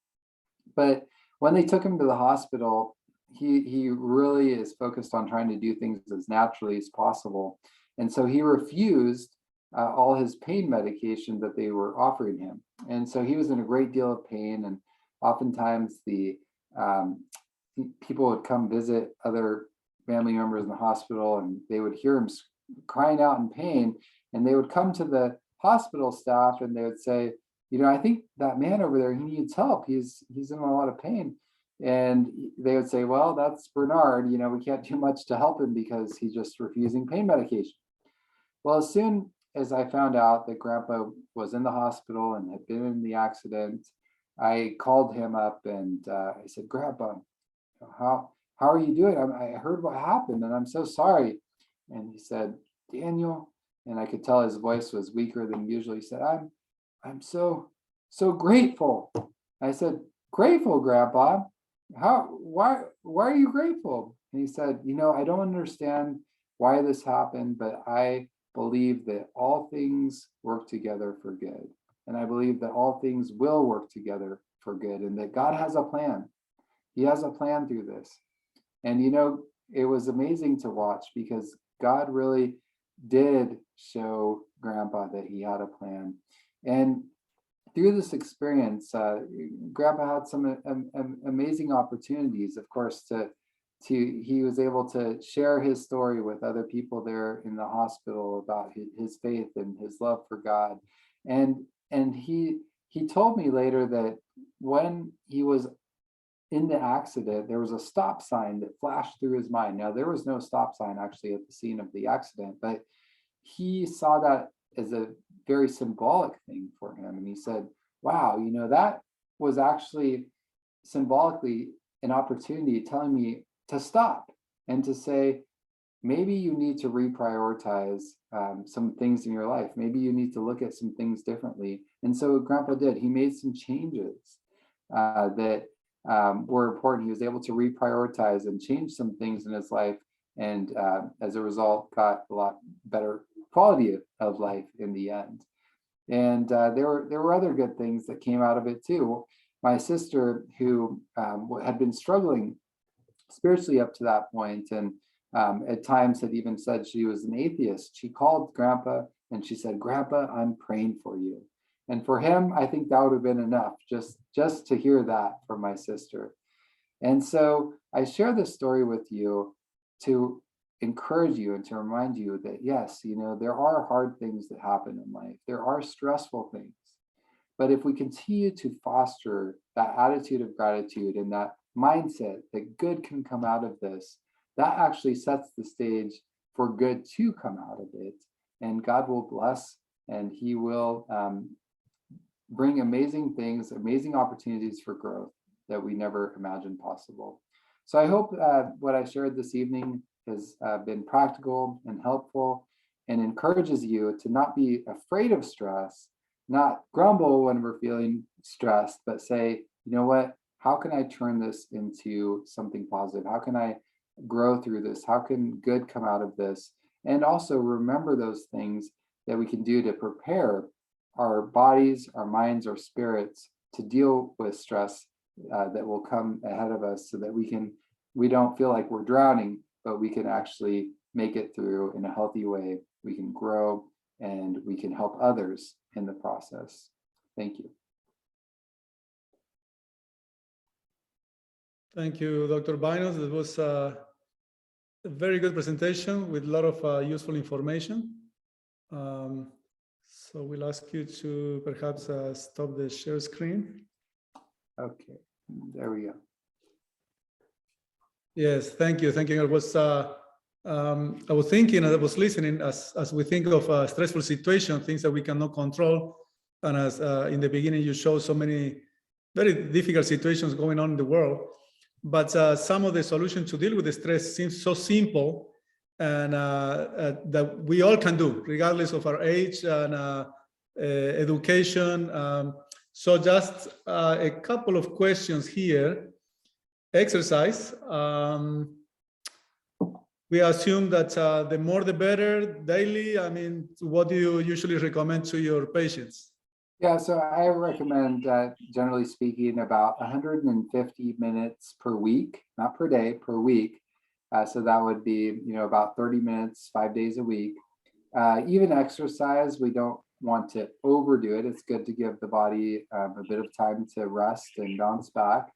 But when they took him to the hospital, he really is focused on trying to do things as naturally as possible. And so he refused all his pain medication that they were offering him. And so he was in a great deal of pain. And oftentimes the people would come visit other family members in the hospital, and they would hear him crying out in pain. And they would come to the hospital staff and they would say, I think that man over there, he needs help. He's in a lot of pain. And they would say, well, that's Bernard. We can't do much to help him because he's just refusing pain medication. Well, as soon as I found out that Grandpa was in the hospital and had been in the accident, I called him up and I said, Grandpa, how are you doing? I heard what happened and I'm so sorry. And he said, Daniel, and I could tell his voice was weaker than usual. He said, I'm so grateful. I said, grateful, Grandpa? Why are you grateful? And he said, I don't understand why this happened, but I believe that all things work together for good. And I believe that all things will work together for good, and that God has a plan. He has a plan through this. And it was amazing to watch, because God really did show Grandpa that he had a plan. And through this experience, Grandpa had some amazing opportunities, of course, he was able to share his story with other people there in the hospital about his faith and his love for God. And he told me later that when he was in the accident, there was a stop sign that flashed through his mind. Now, there was no stop sign actually at the scene of the accident, but he saw that as a very symbolic thing for him. And he said, wow, that was actually symbolically an opportunity telling me to stop and to say, maybe you need to reprioritize some things in your life. Maybe you need to look at some things differently. And so Grandpa did. He made some changes that were important. He was able to reprioritize and change some things in his life. And as a result, got a lot better quality of life in the end. And there were other good things that came out of it too. My sister, who had been struggling spiritually up to that point, and at times had even said she was an atheist, she called Grandpa and she said, Grandpa, I'm praying for you. And for him, I think that would have been enough just to hear that from my sister. And so I share this story with you to encourage you and to remind you that, yes, there are hard things that happen in life. There are stressful things. But if we continue to foster that attitude of gratitude and that mindset that good can come out of this, that actually sets the stage for good to come out of it. And God will bless, and he will bring amazing things, amazing opportunities for growth that we never imagined possible. So I hope what I shared this evening has been practical and helpful. and encourages you to not be afraid of stress, not grumble when we're feeling stressed, but say, you know what, how can I turn this into something positive? How can I grow through this? How can good come out of this? And also remember those things that we can do to prepare our bodies, our minds, our spirits to deal with stress that will come ahead of us, so that we don't feel like we're drowning, but we can actually make it through in a healthy way. We can grow and we can help others in the process. Thank you. Thank you, Dr. Binus. It was a very good presentation with a lot of useful information. So we'll ask you to perhaps stop the share screen. Okay, there we go. Yes, thank you. Thank you. I was thinking, I was listening, as we think of a stressful situation, things that we cannot control. And as in the beginning, you showed so many very difficult situations going on in the world. But some of the solutions to deal with the stress seems so simple, and that we all can do, regardless of our age and education. So just a couple of questions here. Exercise. We assume that the more the better daily. I mean, what do you usually recommend to your patients? Yeah, so I recommend, generally speaking, about 150 minutes per week, not per day, per week. So that would be, about 30 minutes, 5 days a week. Even exercise, we don't want to overdo it. It's good to give the body a bit of time to rest and bounce back.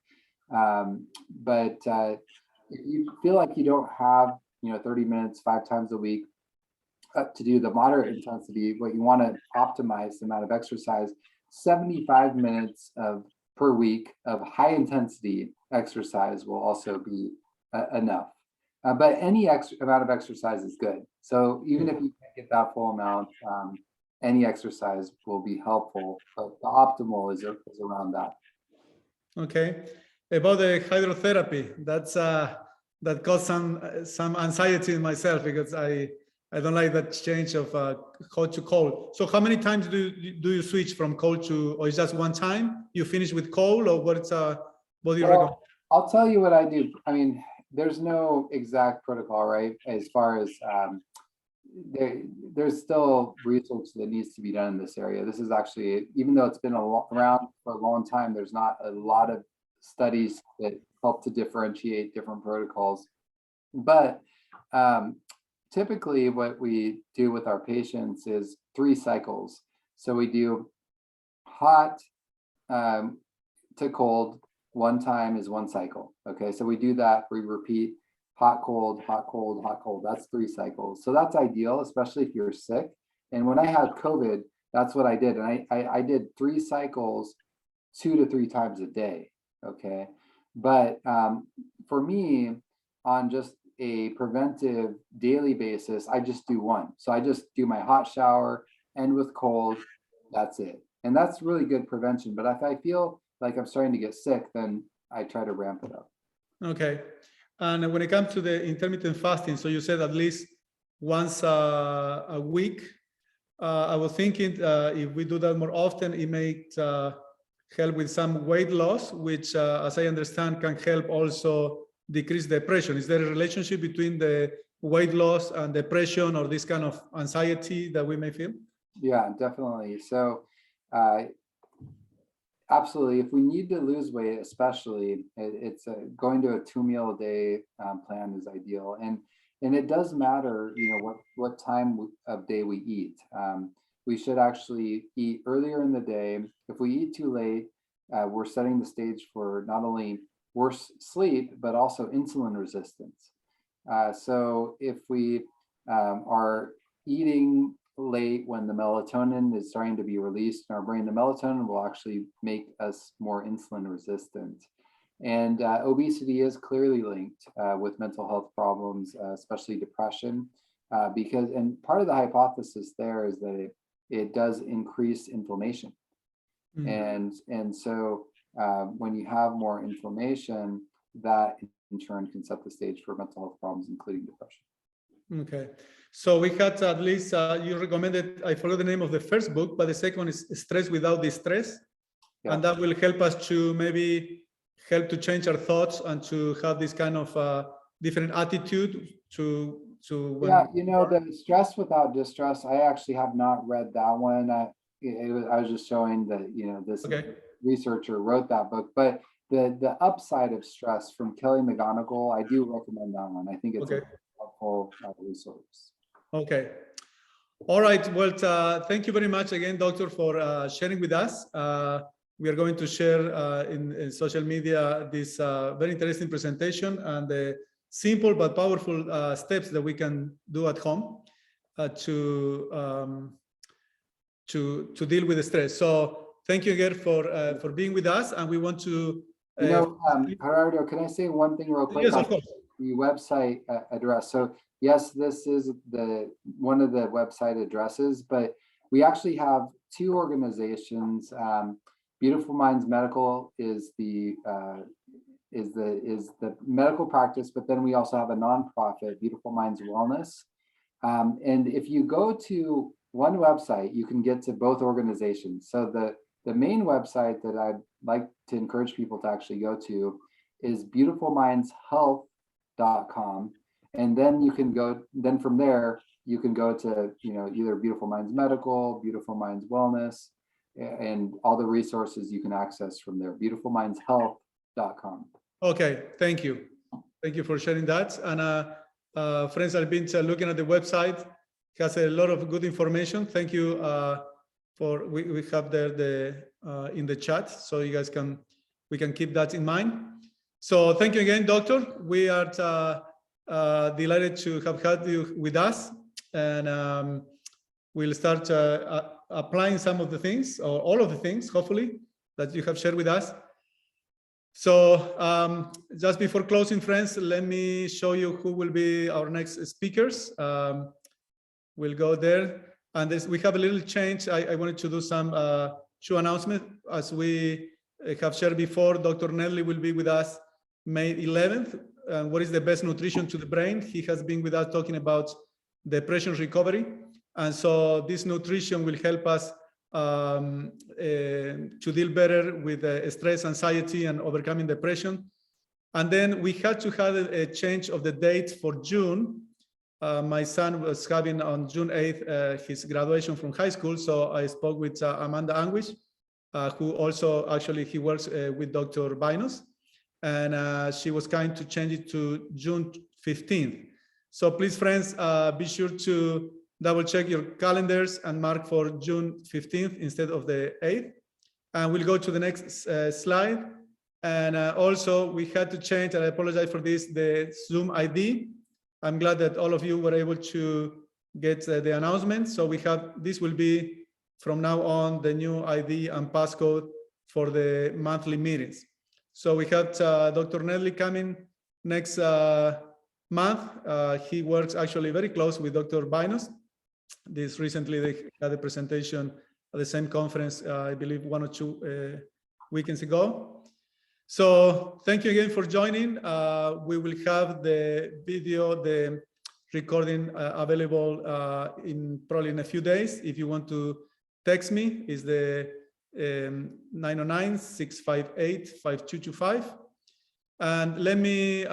But if you feel like you don't have, 30 minutes, 5 times a week to do the moderate intensity, what you want to optimize the amount of exercise, 75 minutes per week of high intensity exercise will also be enough. But any amount of exercise is good. So even if you can't get that full amount, any exercise will be helpful, but the optimal is around that. Okay. About the hydrotherapy, that caused some anxiety in myself, because I don't like that change of hot to cold. So how many times do you switch from cold to, or is just one time you finish with cold, or what do you recommend? I'll tell you what I do. I mean, there's no exact protocol, right? As far as there's still research that needs to be done in this area. This is actually, even though it's been around for a long time, there's not a lot of studies that help to differentiate different protocols. But typically what we do with our patients is 3 cycles. So we do hot to cold, 1 time is 1 cycle. Okay, so we do that, we repeat hot, cold, hot, cold, hot, cold. That's 3 cycles. So that's ideal, especially if you're sick. And when I had COVID, that's what I did. And I did 3 cycles 2 to 3 times a day. Okay. But for me, on just a preventive daily basis, I just do 1. So I just do my hot shower, end with cold. That's it. And that's really good prevention. But if I feel like I'm starting to get sick, then I try to ramp it up. Okay. And when it comes to the intermittent fasting, so you said at least once a week. I was thinking if we do that more often, it may help with some weight loss, which, as I understand, can help also decrease depression. Is there a relationship between the weight loss and depression, or this kind of anxiety that we may feel? Yeah, definitely. So absolutely. If we need to lose weight, especially, it's going to a 2 meal a day plan is ideal. And it does matter, what time of day we eat. We should actually eat earlier in the day. If we eat too late, we're setting the stage for not only worse sleep, but also insulin resistance. So if we are eating late when the melatonin is starting to be released in our brain, the melatonin will actually make us more insulin resistant. And obesity is clearly linked with mental health problems, especially depression, and part of the hypothesis there is that it does increase inflammation. And so when you have more inflammation, that in turn can set the stage for mental health problems, including depression. Okay. So we had at least, you recommended, I forgot the name of the first book, but the second one is Stress Without Distress. Yeah. And that will help us to maybe help to change our thoughts and to have this kind of different attitude to when. Yeah, you know, the Stress Without Distress, I actually have not read that one. I was just showing that, you know, this Okay. researcher wrote that book, but the upside of stress from Kelly McGonigal, I do recommend that one. I think it's Okay. a helpful resource. Okay. All right. Well, thank you very much again, Doctor, for sharing with us. We are going to share in social media this very interesting presentation and the simple but powerful steps that we can do at home to deal with the stress. So thank you again for being with us, and we want to. You know, Gerardo, can I say one thing real quick? Yes, of course. The website address. So yes, this is one of the website addresses, but we actually have two organizations. Beautiful Minds Medical is the medical practice, but then we also have a nonprofit, Beautiful Minds Wellness. And if you go to one website, you can get to both organizations. So the main website that I'd like to encourage people to actually go to is beautifulmindshealth.com. And then you can go, then from there, you can go to, you know, either Beautiful Minds Medical, Beautiful Minds Wellness, and all the resources you can access from there, beautifulmindshealth.com. Okay, thank you. Thank you for sharing that. And friends, I've been looking at the website. It has a lot of good information. Thank you for, we have there in the chat, so you guys we can keep that in mind. So thank you again, Doctor. We are delighted to have had you with us, and we'll start applying some of the things, or all of the things, hopefully, that you have shared with us. So just before closing, friends, let me show you who will be our next speakers. We'll go there. And we have a little change. I wanted to do some two announcements. As we have shared before, Dr. Nedley will be with us May 11th. What is the best nutrition to the brain? He has been with us talking about depression recovery. And so this nutrition will help us to deal better with stress, anxiety, and overcoming depression. And then we had to have a change of the date for June. My son was having on June 8th his graduation from high school. So I spoke with Amanda Anguish, who also actually he works with Dr. Binus. And she was kind to change it to June 15th. So please, friends, be sure to double check your calendars and mark for June 15th instead of the 8th. And we'll go to the next slide. And also we had to change, and I apologize for this, the Zoom ID. I'm glad that all of you were able to get the announcement. So we have, this will be from now on the new ID and passcode for the monthly meetings. So we have Dr. Nedley coming next month. He works actually very close with Dr. Binus. This recently they had a presentation at the same conference, I believe 1 or 2 weekends ago. So thank you again for joining. We will have the video, the recording available probably in a few days. If you want to text me, is the 909-658-5225. And let me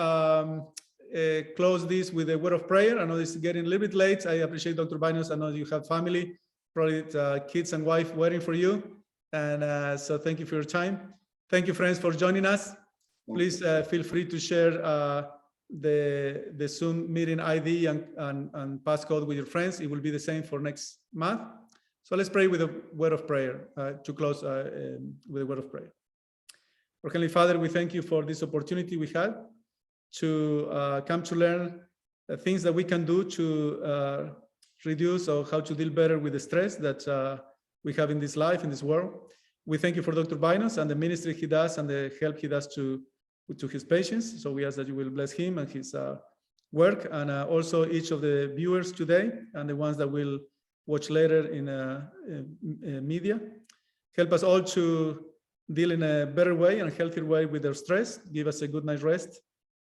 close this with a word of prayer. I know this is getting a little bit late. I appreciate Dr. Binus. I know you have family, probably kids and wife waiting for you. And so thank you for your time. Thank you, friends, for joining us. Please feel free to share the Zoom meeting ID and passcode with your friends. It will be the same for next month. So let's pray with a word of prayer to close with a word of prayer. Our Heavenly Father, we thank you for this opportunity we had to come to learn things that we can do to reduce or how to deal better with the stress that we have in this life, in this world. We thank you for Dr. Binus and the ministry he does and the help he does to his patients. So we ask that you will bless him and his work, and also each of the viewers today and the ones that will watch later in media. Help us all to deal in a better way and a healthier way with our stress. Give us a good night's rest.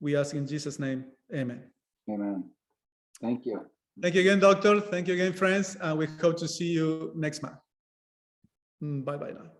We ask in Jesus' name, amen. Amen. Thank you. Thank you again, doctor. Thank you again, friends. And we hope to see you next month. Bye-bye now.